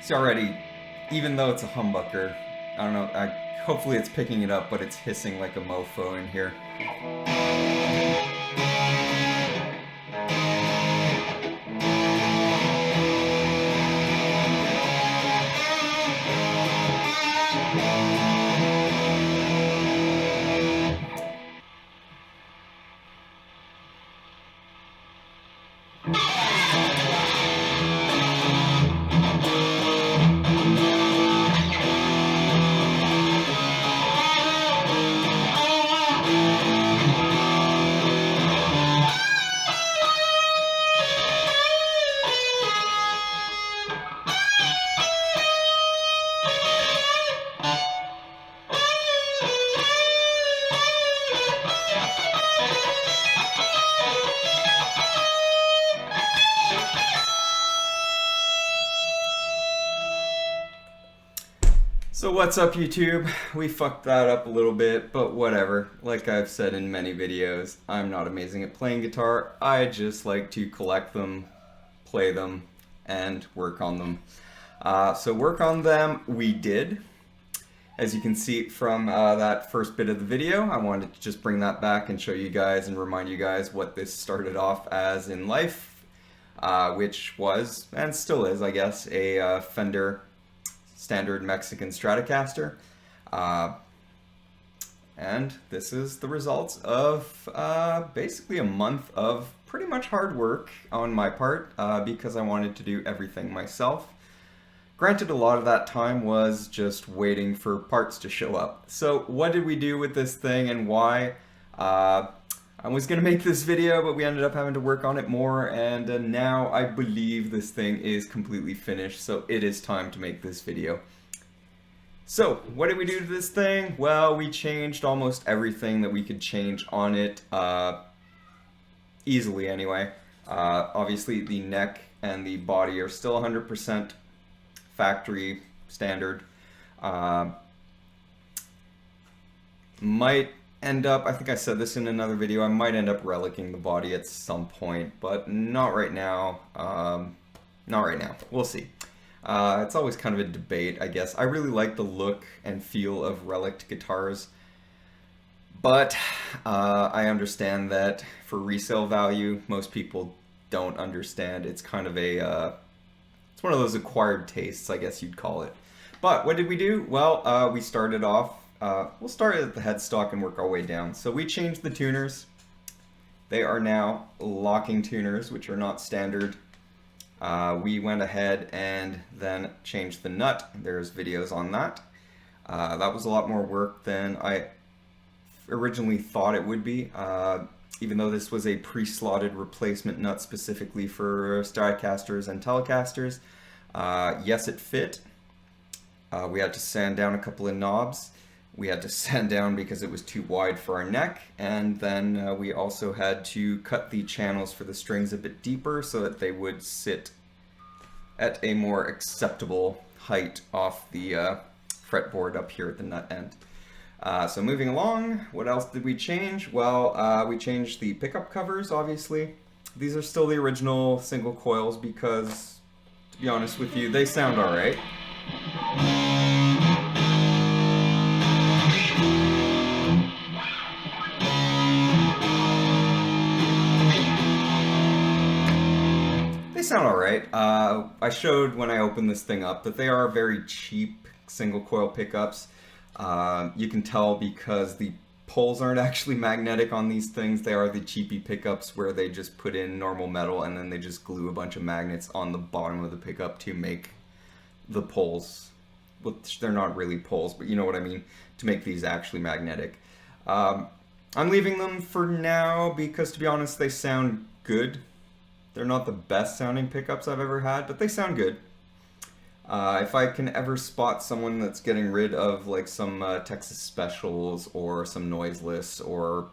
See already, even though it's a humbucker, I don't know, hopefully it's picking it up, but it's hissing like a mofo in here. So what's up, YouTube? We fucked that up a little bit, but whatever. Like I've said in many videos, I'm not amazing at playing guitar. I just like to collect them, play them, and work on them. So work on them we did. As you can see from that first bit of the video, I wanted to just bring that back and show you guys and remind you guys what this started off as in life, which was, and still is, I guess, a Fender standard Mexican Stratocaster. And this is the results of basically a month of pretty much hard work on my part because I wanted to do everything myself. Granted, a lot of that time was just waiting for parts to show up. So what did we do with this thing and why? I was going to make this video, but we ended up having to work on it more, and now I believe this thing is completely finished, so it is time to make this video. So, what did we do to this thing? Well, we changed almost everything that we could change on it, easily anyway. Obviously, the neck and the body are still 100% factory standard. Might end up, I think I said this in another video, I might end up relicking the body at some point, but not right now. Not right now. We'll see. It's always kind of a debate, I guess. I really like the look and feel of relic guitars, but I understand that for resale value, most people don't understand. It's kind of a, it's one of those acquired tastes, I guess you'd call it. But what did we do? Well, we started off, we'll start at the headstock and work our way down. So we changed the tuners. They are now locking tuners, which are not standard. We went ahead and then changed the nut. There's videos on that. That was a lot more work than I originally thought it would be. Even though this was a pre-slotted replacement nut specifically for Stratocasters and Telecasters, yes, it fit. We had to sand down a couple of knobs. We had to sand down because it was too wide for our neck, and then we also had to cut the channels for the strings a bit deeper so that they would sit at a more acceptable height off the fretboard up here at the nut end. So moving along, what else did we change? Well, we changed the pickup covers, obviously. These are still the original single coils because, to be honest with you, they sound alright. They sound alright. I showed when I opened this thing up that they are very cheap single coil pickups. You can tell because the poles aren't actually magnetic on these things. They are the cheapy pickups where they just put in normal metal and then they just glue a bunch of magnets on the bottom of the pickup to make the poles, which they're not really poles, but you know what I mean, to make these actually magnetic. I'm leaving them for now because, to be honest, they sound good. They're not the best sounding pickups I've ever had, but they sound good. If I can ever spot someone that's getting rid of like some Texas Specials or some Noiseless or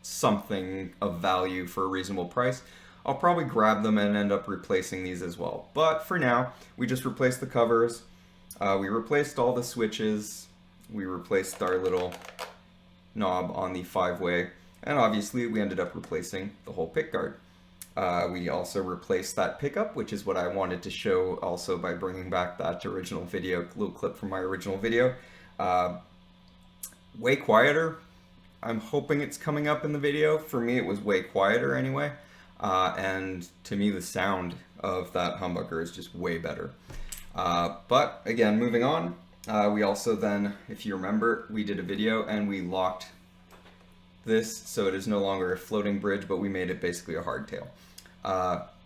something of value for a reasonable price, I'll probably grab them and end up replacing these as well. But for now, we just replaced the covers, we replaced all the switches, we replaced our little knob on the 5-way, and obviously we ended up replacing the whole pickguard. We also replaced that pickup, which is what I wanted to show also by bringing back that original video, little clip from my original video. Way quieter. I'm hoping it's coming up in the video. For me, it was way quieter anyway. And to me, the sound of that humbucker is just way better. But again, moving on, we also then, if you remember, we did a video and we locked this so it is no longer a floating bridge, but we made it basically a hardtail.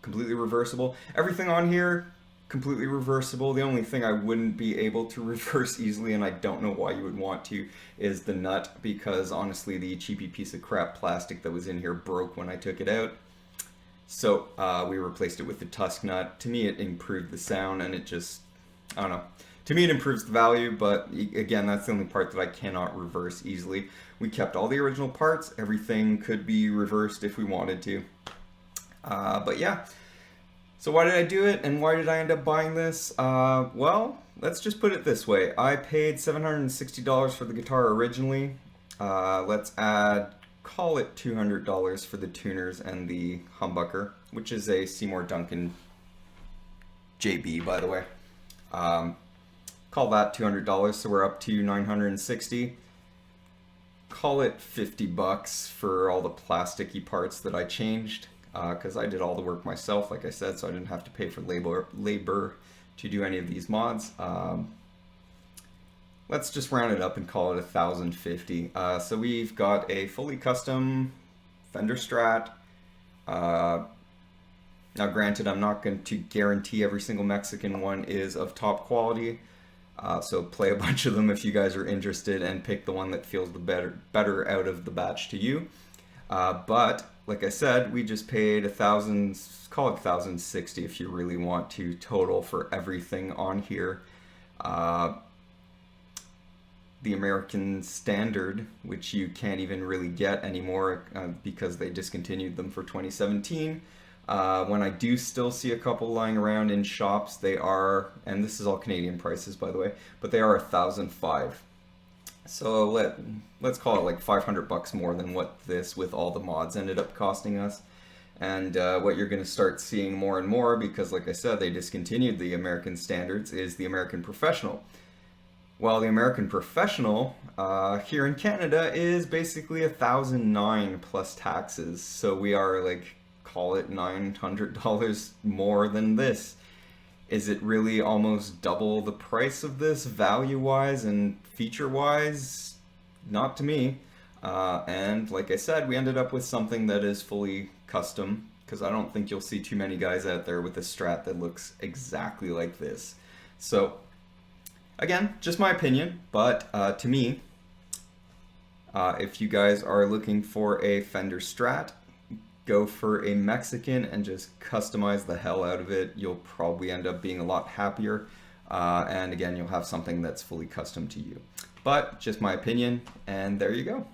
Completely reversible. Everything on here, completely reversible. The only thing I wouldn't be able to reverse easily, and I don't know why you would want to, is the nut, because honestly the cheapy piece of crap plastic that was in here broke when I took it out. So we replaced it with the tusk nut. To me it improved the sound, and it just, I don't know. To me it improves the value, but again, that's the only part that I cannot reverse easily. We kept all the original parts. Everything could be reversed if we wanted to. But yeah. So why did I do it, and why did I end up buying this? Well, let's just put it this way. I paid $760 for the guitar originally. Let's add, call it $200 for the tuners and the humbucker, which is a Seymour Duncan JB, by the way. Call that $200, so we're up to $960. Call it 50 bucks for all the plasticky parts that I changed, because I did all the work myself, like I said, so I didn't have to pay for labor to do any of these mods. Let's just round it up and call it $1,050. So we've got a fully custom Fender Strat. Now granted, I'm not going to guarantee every single Mexican one is of top quality. So play a bunch of them if you guys are interested and pick the one that feels the better out of the batch to you. But like I said, we just paid $1,000, call it $1,060 if you really want to, total for everything on here. The American Standard, which you can't even really get anymore because they discontinued them for 2017. When I do still see a couple lying around in shops, they are, and this is all Canadian prices by the way, but they are $1,005. So let's call it like 500 bucks more than what this with all the mods ended up costing us. And what you're going to start seeing more and more, because like I said, they discontinued the American Standards, is the American Professional. Well, the American Professional here in Canada is basically $1,009 plus taxes. So we are like, call it $900 more than this. Is it really almost double the price of this value-wise and feature-wise? Not to me. And like I said, we ended up with something that is fully custom, because I don't think you'll see too many guys out there with a Strat that looks exactly like this. So again, just my opinion, but to me, if you guys are looking for a Fender Strat, go for a Mexican and just customize the hell out of it. You'll probably end up being a lot happier. And again, you'll have something that's fully custom to you. But just my opinion, and there you go.